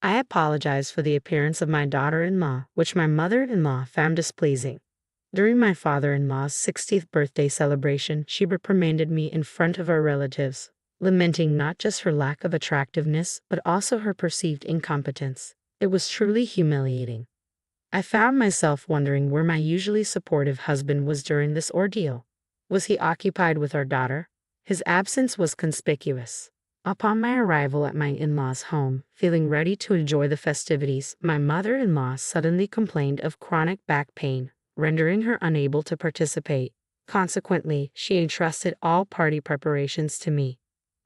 I apologized for the appearance of my daughter-in-law, which my mother-in-law found displeasing. During my father-in-law's 60th birthday celebration, she reprimanded me in front of our relatives, lamenting not just her lack of attractiveness, but also her perceived incompetence. It was truly humiliating. I found myself wondering where my usually supportive husband was during this ordeal. Was he occupied with our daughter? His absence was conspicuous. Upon my arrival at my in-laws' home, feeling ready to enjoy the festivities, my mother-in-law suddenly complained of chronic back pain, rendering her unable to participate. Consequently, she entrusted all party preparations to me.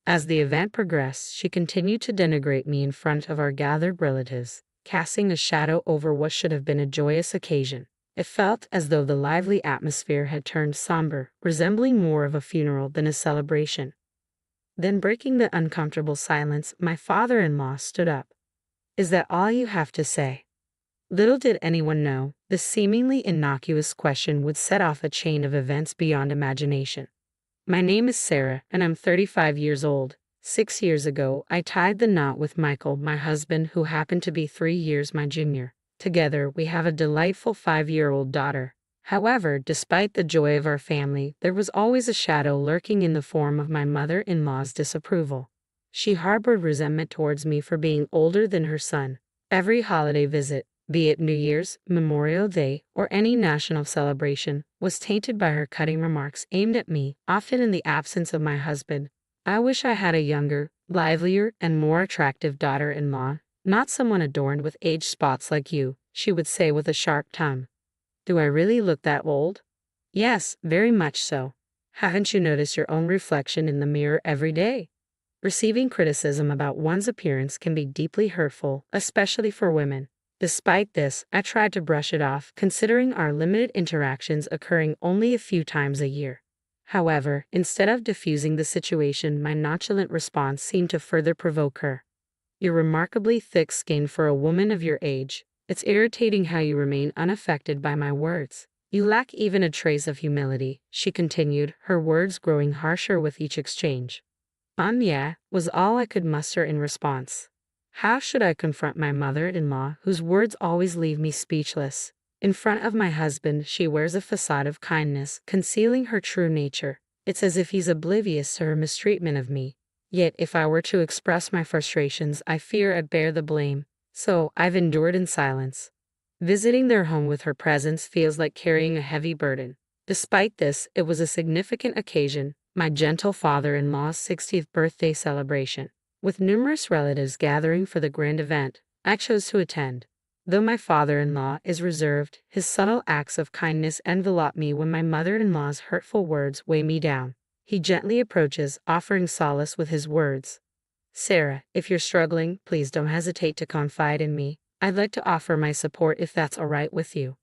As the event progressed, she continued to denigrate me in front of our gathered relatives, casting a shadow over what should have been a joyous occasion. It felt as though the lively atmosphere had turned somber, resembling more of a funeral than a celebration. Then, breaking the uncomfortable silence, my father-in-law stood up. "Is that all you have to say?" Little did anyone know, this seemingly innocuous question would set off a chain of events beyond imagination. "My name is Sarah, and I'm 35 years old. 6 years ago, I tied the knot with Michael, my husband, who happened to be 3 years my junior. Together, we have a delightful 5-year-old daughter. However, despite the joy of our family, there was always a shadow lurking in the form of my mother-in-law's disapproval. She harbored resentment towards me for being older than her son. Every holiday visit, be it New Year's, Memorial Day, or any national celebration, was tainted by her cutting remarks aimed at me, often in the absence of my husband. I wish I had a younger, livelier, and more attractive daughter-in-law, not someone adorned with age spots like you," she would say with a sharp tongue. "Do I really look that old?" "Yes, very much so. Haven't you noticed your own reflection in the mirror every day?" Receiving criticism about one's appearance can be deeply hurtful, especially for women. Despite this, I tried to brush it off, considering our limited interactions occurring only a few times a year. However, instead of diffusing the situation, my nonchalant response seemed to further provoke her. "You're remarkably thick-skinned for a woman of your age. It's irritating how you remain unaffected by my words. You lack even a trace of humility," she continued, her words growing harsher with each exchange. Yeah," was all I could muster in response. How should I confront my mother-in-law, whose words always leave me speechless? In front of my husband, she wears a facade of kindness, concealing her true nature. It's as if he's oblivious to her mistreatment of me. Yet, if I were to express my frustrations, I fear I'd bear the blame. So, I've endured in silence. Visiting their home with her presence feels like carrying a heavy burden. Despite this, it was a significant occasion, my gentle father-in-law's 60th birthday celebration. With numerous relatives gathering for the grand event, I chose to attend. Though my father-in-law is reserved, his subtle acts of kindness envelop me when my mother-in-law's hurtful words weigh me down. He gently approaches, offering solace with his words. "Sarah, if you're struggling, please don't hesitate to confide in me. I'd like to offer my support if that's all right with you."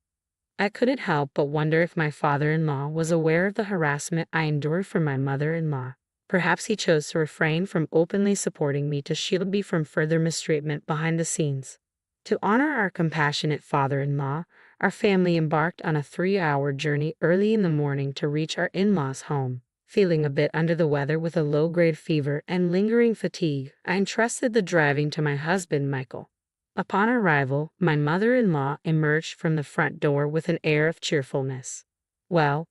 I couldn't help but wonder if my father-in-law was aware of the harassment I endured from my mother-in-law. Perhaps he chose to refrain from openly supporting me to shield me from further mistreatment behind the scenes. To honor our compassionate father-in-law, our family embarked on a 3-hour journey early in the morning to reach our in-laws' home. Feeling a bit under the weather with a low-grade fever and lingering fatigue, I entrusted the driving to my husband, Michael. Upon arrival, my mother-in-law emerged from the front door with an air of cheerfulness. Well,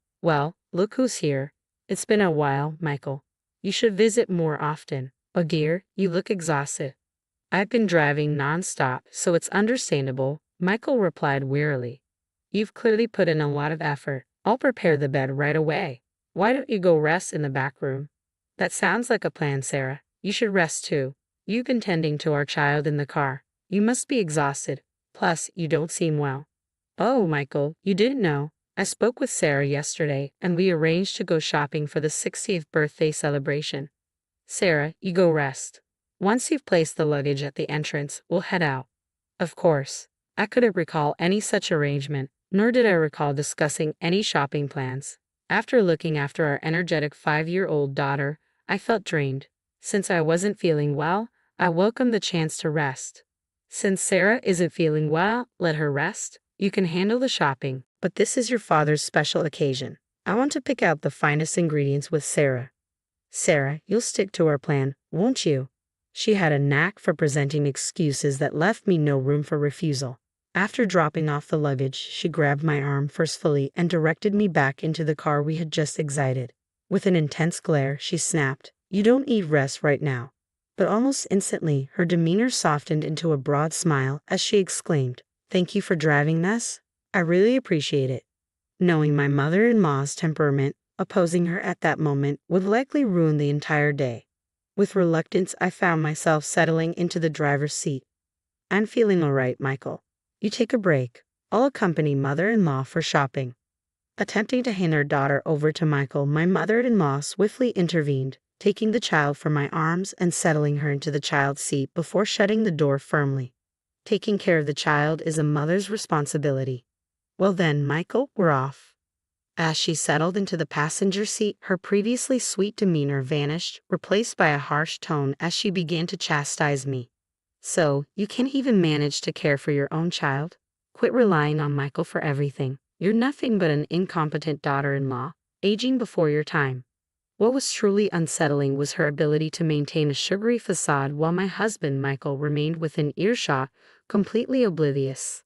look who's here. It's been a while, Michael. You should visit more often. Oh dear, you look exhausted." "I've been driving non-stop, so it's understandable," Michael replied wearily. "You've clearly put in a lot of effort. I'll prepare the bed right away. Why don't you go rest in the back room?" "That sounds like a plan, Sarah. You should rest too. You've been tending to our child in the car. You must be exhausted. Plus, you don't seem well." "Oh, Michael, you didn't know. I spoke with Sarah yesterday, and we arranged to go shopping for the 60th birthday celebration." "Sarah, you go rest. Once you've placed the luggage at the entrance, we'll head out." Of course, I couldn't recall any such arrangement, nor did I recall discussing any shopping plans. After looking after our energetic 5-year-old daughter, I felt drained. Since I wasn't feeling well, I welcomed the chance to rest. "Since Sarah isn't feeling well, let her rest. You can handle the shopping, but this is your father's special occasion. I want to pick out the finest ingredients with Sarah." "Sarah, you'll stick to our plan, won't you?" She had a knack for presenting excuses that left me no room for refusal. After dropping off the luggage, she grabbed my arm forcefully and directed me back into the car we had just exited. With an intense glare, she snapped, "You don't need rest right now." But almost instantly, her demeanor softened into a broad smile as she exclaimed, "Thank you for driving us. I really appreciate it." Knowing my mother-in-law's temperament, opposing her at that moment would likely ruin the entire day. With reluctance, I found myself settling into the driver's seat. "I'm feeling all right, Michael. You take a break. I'll accompany mother-in-law for shopping." Attempting to hand her daughter over to Michael, my mother-in-law swiftly intervened, taking the child from my arms and settling her into the child's seat before shutting the door firmly. Taking care of the child is a mother's responsibility. "Well then, Michael, we're off." As she settled into the passenger seat, her previously sweet demeanor vanished, replaced by a harsh tone as she began to chastise me. "So, you can't even manage to care for your own child? Quit relying on Michael for everything. You're nothing but an incompetent daughter-in-law, aging before your time." What was truly unsettling was her ability to maintain a sugary facade while my husband, Michael, remained within earshot, completely oblivious.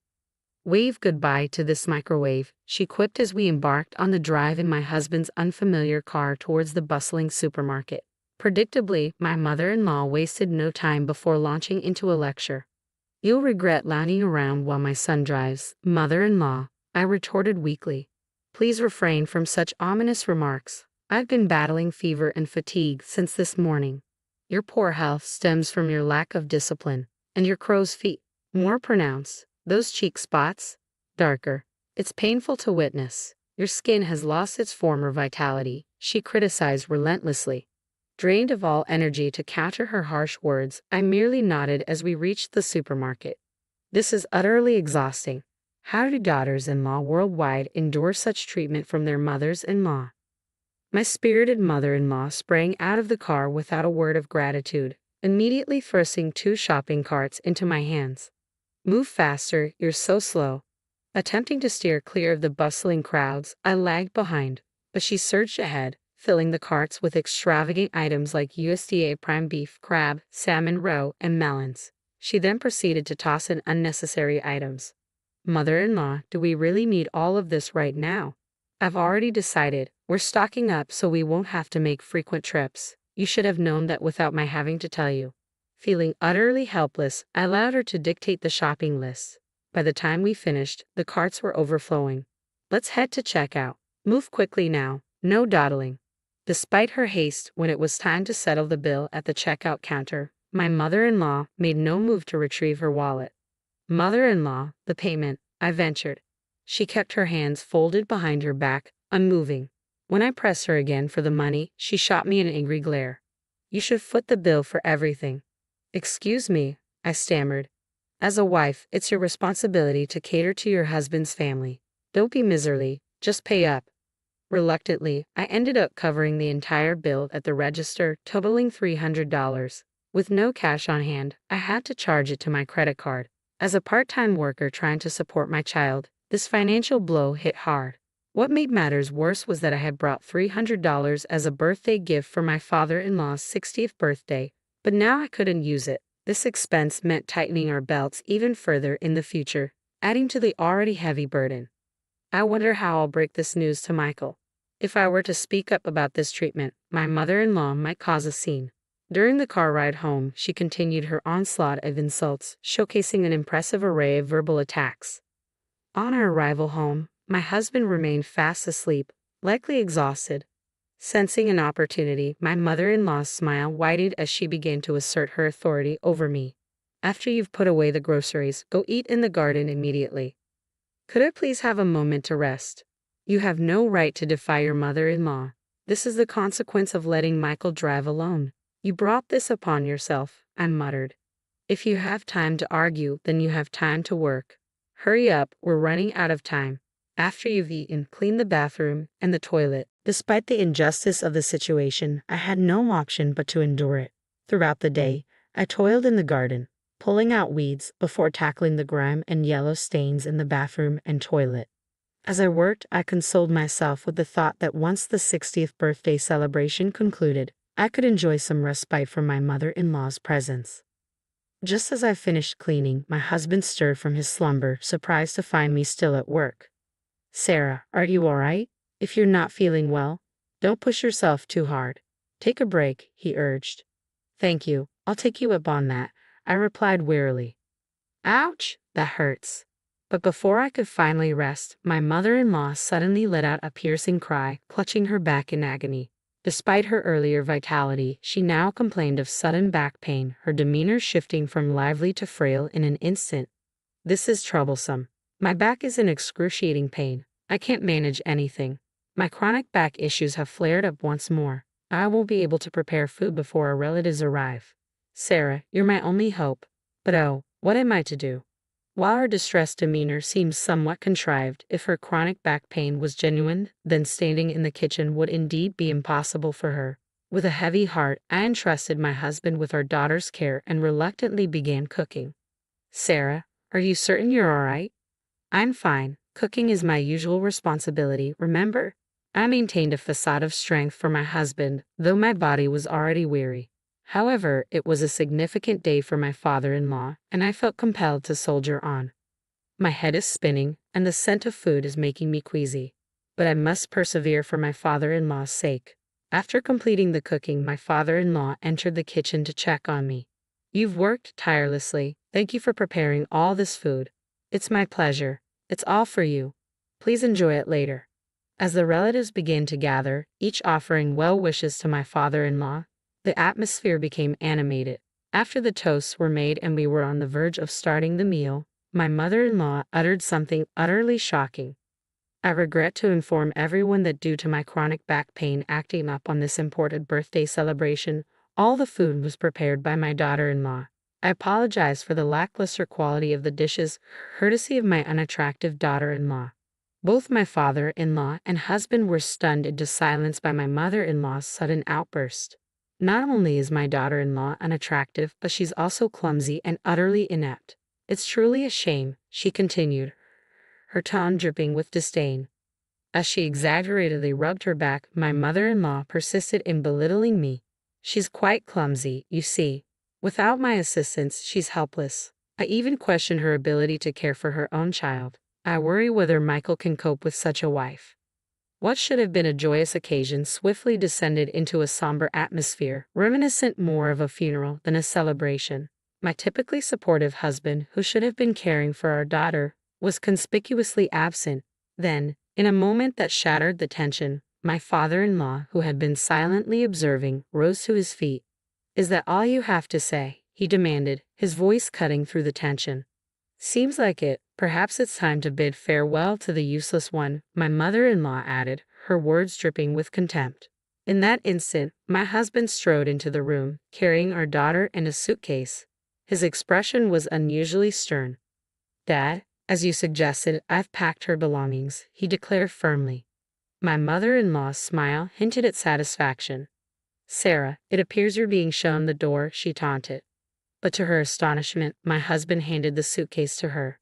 "Wave goodbye to this microwave," she quipped as we embarked on the drive in my husband's unfamiliar car towards the bustling supermarket. Predictably, my mother-in-law wasted no time before launching into a lecture. "You'll regret lounging around while my son drives, mother-in-law," I retorted weakly. "Please refrain from such ominous remarks. I've been battling fever and fatigue since this morning. Your poor health stems from your lack of discipline, and your crow's feet, more pronounced. Those cheek spots, darker. It's painful to witness. Your skin has lost its former vitality," she criticized relentlessly. Drained of all energy to counter her harsh words, I merely nodded as we reached the supermarket. This is utterly exhausting. How do daughters-in-law worldwide endure such treatment from their mothers-in-law? My spirited mother-in-law sprang out of the car without a word of gratitude, immediately thrusting 2 shopping carts into my hands. "Move faster, you're so slow." Attempting to steer clear of the bustling crowds, I lagged behind, but she surged ahead, filling the carts with extravagant items like USDA prime beef, crab, salmon roe, and melons. She then proceeded to toss in unnecessary items. "Mother-in-law, do we really need all of this right now? I've already decided, we're stocking up so we won't have to make frequent trips. You should have known that without my having to tell you." Feeling utterly helpless, I allowed her to dictate the shopping list. By the time we finished, the carts were overflowing. "Let's head to checkout. Move quickly now, no dawdling." Despite her haste, when it was time to settle the bill at the checkout counter, my mother-in-law made no move to retrieve her wallet. "Mother-in-law, the payment," I ventured. She kept her hands folded behind her back, unmoving. When I pressed her again for the money, she shot me an angry glare. "You should foot the bill for everything." "Excuse me," I stammered. "As a wife, it's your responsibility to cater to your husband's family. Don't be miserly, just pay up." Reluctantly, I ended up covering the entire bill at the register, totaling $300. With no cash on hand, I had to charge it to my credit card. As a part-time worker trying to support my child, this financial blow hit hard. What made matters worse was that I had brought $300 as a birthday gift for my father-in-law's 60th birthday, but now I couldn't use it. This expense meant tightening our belts even further in the future, adding to the already heavy burden. I wonder how I'll break this news to Michael. If I were to speak up about this treatment, my mother-in-law might cause a scene. During the car ride home, she continued her onslaught of insults, showcasing an impressive array of verbal attacks. On our arrival home, my husband remained fast asleep, likely exhausted. Sensing an opportunity, my mother-in-law's smile widened as she began to assert her authority over me. "After you've put away the groceries, go eat in the garden immediately. Could I please have a moment to rest? You have no right to defy your mother-in-law. This is the consequence of letting Michael drive alone. You brought this upon yourself," I muttered. "If you have time to argue, then you have time to work. Hurry up, we're running out of time. After you've eaten, clean the bathroom and the toilet." Despite the injustice of the situation, I had no option but to endure it. Throughout the day, I toiled in the garden, pulling out weeds before tackling the grime and yellow stains in the bathroom and toilet. As I worked, I consoled myself with the thought that once the 60th birthday celebration concluded, I could enjoy some respite from my mother-in-law's presence. Just as I finished cleaning, my husband stirred from his slumber, surprised to find me still at work. Sarah, are you all right? If you're not feeling well, don't push yourself too hard. Take a break, he urged. Thank you, I'll take you up on that, I replied wearily. Ouch, that hurts. But before I could finally rest, my mother-in-law suddenly let out a piercing cry, clutching her back in agony. Despite her earlier vitality, she now complained of sudden back pain, her demeanor shifting from lively to frail in an instant. This is troublesome. My back is in excruciating pain. I can't manage anything. My chronic back issues have flared up once more. I won't be able to prepare food before our relatives arrive. Sarah, you're my only hope. But oh, what am I to do? While her distressed demeanor seemed somewhat contrived, if her chronic back pain was genuine, then standing in the kitchen would indeed be impossible for her. With a heavy heart, I entrusted my husband with our daughter's care and reluctantly began cooking. Sarah, are you certain you're all right? I'm fine. Cooking is my usual responsibility, remember? I maintained a facade of strength for my husband, though my body was already weary. However, it was a significant day for my father-in-law, and I felt compelled to soldier on. My head is spinning, and the scent of food is making me queasy. But I must persevere for my father-in-law's sake. After completing the cooking, my father-in-law entered the kitchen to check on me. You've worked tirelessly. Thank you for preparing all this food. It's my pleasure. It's all for you. Please enjoy it later. As the relatives began to gather, each offering well wishes to my father-in-law, the atmosphere became animated. After the toasts were made and we were on the verge of starting the meal, my mother-in-law uttered something utterly shocking. I regret to inform everyone that due to my chronic back pain acting up on this important birthday celebration, all the food was prepared by my daughter-in-law. I apologize for the lackluster quality of the dishes, courtesy of my unattractive daughter-in-law. Both my father-in-law and husband were stunned into silence by my mother-in-law's sudden outburst. Not only is my daughter-in-law unattractive, but she's also clumsy and utterly inept. It's truly a shame, she continued, her tone dripping with disdain. As she exaggeratedly rubbed her back, my mother-in-law persisted in belittling me. She's quite clumsy, you see. Without my assistance, she's helpless. I even question her ability to care for her own child. I worry whether Michael can cope with such a wife. What should have been a joyous occasion swiftly descended into a somber atmosphere, reminiscent more of a funeral than a celebration. My typically supportive husband, who should have been caring for our daughter, was conspicuously absent. Then, in a moment that shattered the tension, my father-in-law, who had been silently observing, rose to his feet. Is that all you have to say? He demanded, his voice cutting through the tension. Seems like it. Perhaps it's time to bid farewell to the useless one, my mother-in-law added, her words dripping with contempt. In that instant, my husband strode into the room, carrying our daughter in a suitcase. His expression was unusually stern. Dad, as you suggested, I've packed her belongings, he declared firmly. My mother-in-law's smile hinted at satisfaction. Sarah, it appears you're being shown the door, she taunted. But to her astonishment, my husband handed the suitcase to her.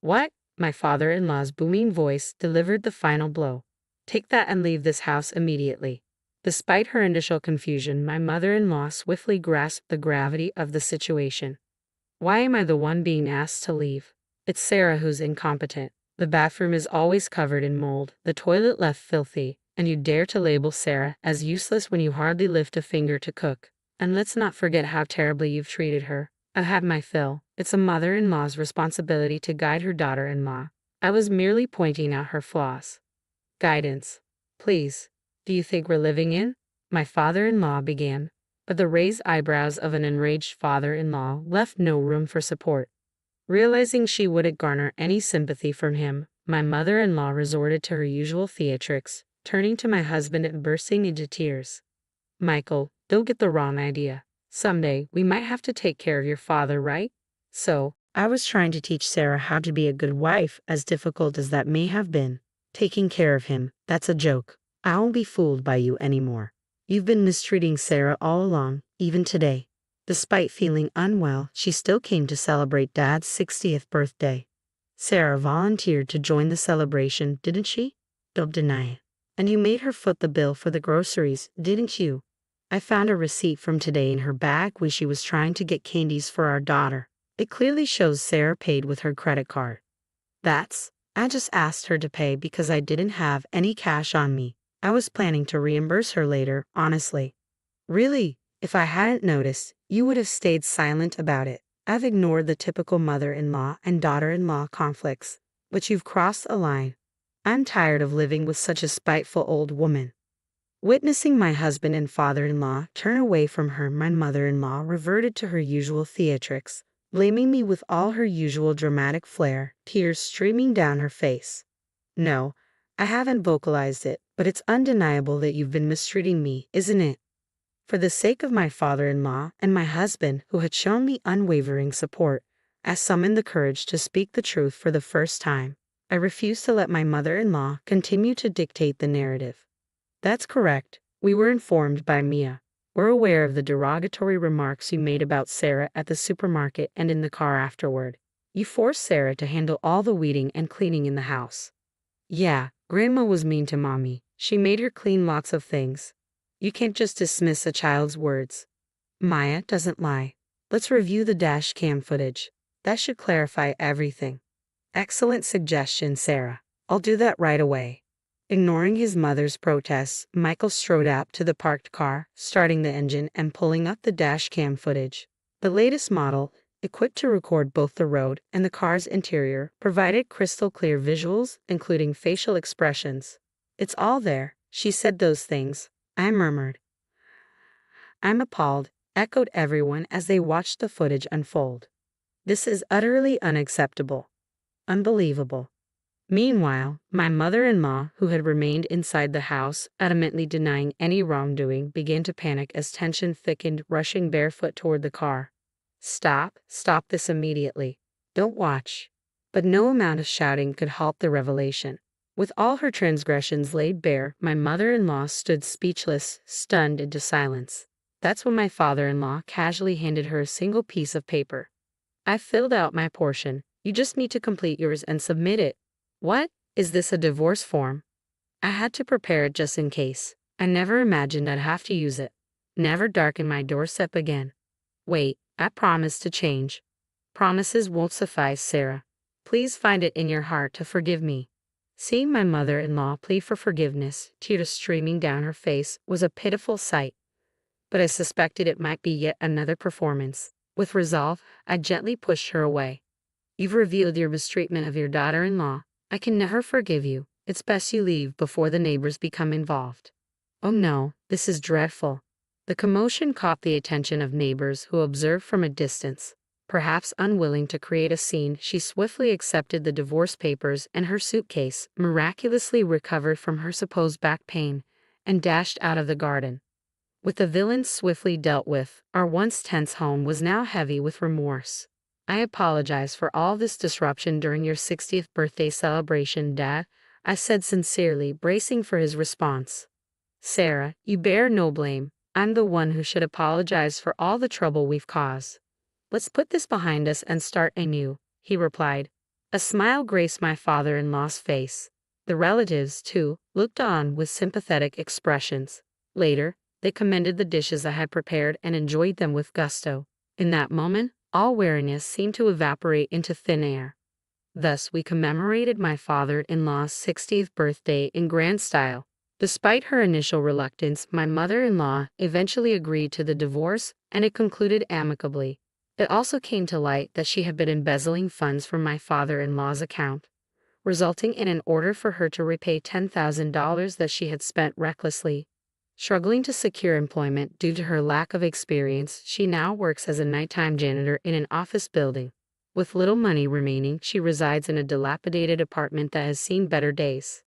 What? My father-in-law's booming voice delivered the final blow. Take that and leave this house immediately. Despite her initial confusion, my mother-in-law swiftly grasped the gravity of the situation. Why am I the one being asked to leave? It's Sarah who's incompetent. The bathroom is always covered in mold, the toilet left filthy, and you dare to label Sarah as useless when you hardly lift a finger to cook. And let's not forget how terribly you've treated her. I've had my fill. It's a mother-in-law's responsibility to guide her daughter-in-law. I was merely pointing out her flaws. Guidance. Please. Do you think we're living in? My father-in-law began, but the raised eyebrows of an enraged father-in-law left no room for support. Realizing she wouldn't garner any sympathy from him, my mother-in-law resorted to her usual theatrics, turning to my husband and bursting into tears. Michael, don't get the wrong idea. Someday, we might have to take care of your father, right? So, I was trying to teach Sarah how to be a good wife, as difficult as that may have been. Taking care of him, that's a joke. I won't be fooled by you anymore. You've been mistreating Sarah all along, even today. Despite feeling unwell, she still came to celebrate Dad's 60th birthday. Sarah volunteered to join the celebration, didn't she? Don't deny it. And you made her foot the bill for the groceries, didn't you? I found a receipt from today in her bag when she was trying to get candies for our daughter. It clearly shows Sarah paid with her credit card. I just asked her to pay because I didn't have any cash on me. I was planning to reimburse her later, honestly. Really? If I hadn't noticed, you would have stayed silent about it. I've ignored the typical mother-in-law and daughter-in-law conflicts, but you've crossed a line. I'm tired of living with such a spiteful old woman. Witnessing my husband and father-in-law turn away from her, my mother-in-law reverted to her usual theatrics, blaming me with all her usual dramatic flair, tears streaming down her face. No, I haven't vocalized it, but it's undeniable that you've been mistreating me, isn't it? For the sake of my father-in-law and my husband, who had shown me unwavering support, I summoned the courage to speak the truth for the first time. I refused to let my mother-in-law continue to dictate the narrative. That's correct. We were informed by Mia. We're aware of the derogatory remarks you made about Sarah at the supermarket and in the car afterward. You forced Sarah to handle all the weeding and cleaning in the house. Yeah, Grandma was mean to Mommy. She made her clean lots of things. You can't just dismiss a child's words. Maya doesn't lie. Let's review the dash cam footage. That should clarify everything. Excellent suggestion, Sarah. I'll do that right away. Ignoring his mother's protests, Michael strode out to the parked car, starting the engine and pulling up the dash cam footage. The latest model, equipped to record both the road and the car's interior, provided crystal clear visuals, including facial expressions. It's all there. She said those things. I murmured. I'm appalled, echoed everyone as they watched the footage unfold. This is utterly unacceptable. Unbelievable. Meanwhile, my mother-in-law, who had remained inside the house, adamantly denying any wrongdoing, began to panic as tension thickened, rushing barefoot toward the car. Stop this immediately. Don't watch. But no amount of shouting could halt the revelation. With all her transgressions laid bare, my mother-in-law stood speechless, stunned into silence. That's when my father-in-law casually handed her a single piece of paper. I've filled out my portion. You just need to complete yours and submit it. What? Is this a divorce form? I had to prepare it just in case. I never imagined I'd have to use it. Never darken my doorstep again. Wait, I promise to change. Promises won't suffice, Sarah. Please find it in your heart to forgive me. Seeing my mother-in-law plead for forgiveness, tears streaming down her face, was a pitiful sight. But I suspected it might be yet another performance. With resolve, I gently pushed her away. You've revealed your mistreatment of your daughter-in-law. I can never forgive you. It's best you leave before the neighbors become involved. Oh no, this is dreadful. The commotion caught the attention of neighbors who observed from a distance. Perhaps unwilling to create a scene, she swiftly accepted the divorce papers and her suitcase, miraculously recovered from her supposed back pain, and dashed out of the garden. With the villain swiftly dealt with, our once tense home was now heavy with remorse. I apologize for all this disruption during your 60th birthday celebration, Dad, I said sincerely, bracing for his response. Sarah, you bear no blame. I'm the one who should apologize for all the trouble we've caused. Let's put this behind us and start anew, he replied. A smile graced my father-in-law's face. The relatives, too, looked on with sympathetic expressions. Later, they commended the dishes I had prepared and enjoyed them with gusto. In that moment, all weariness seemed to evaporate into thin air. Thus, we commemorated my father-in-law's 60th birthday in grand style. Despite her initial reluctance, my mother-in-law eventually agreed to the divorce, and it concluded amicably. It also came to light that she had been embezzling funds from my father-in-law's account, resulting in an order for her to repay $10,000 that she had spent recklessly. Struggling to secure employment due to her lack of experience, she now works as a nighttime janitor in an office building. With little money remaining, she resides in a dilapidated apartment that has seen better days.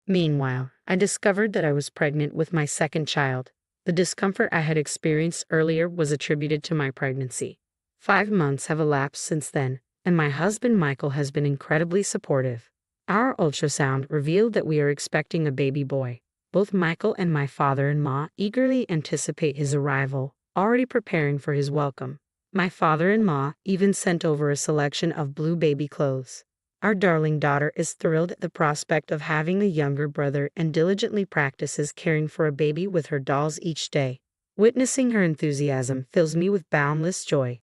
Meanwhile, I discovered that I was pregnant with my second child. The discomfort I had experienced earlier was attributed to my pregnancy. 5 months have elapsed since then, and my husband Michael has been incredibly supportive. Our ultrasound revealed that we are expecting a baby boy. Both Michael and my father-in-law eagerly anticipate his arrival, already preparing for his welcome. My father-in-law even sent over a selection of blue baby clothes. Our darling daughter is thrilled at the prospect of having a younger brother and diligently practices caring for a baby with her dolls each day. Witnessing her enthusiasm fills me with boundless joy.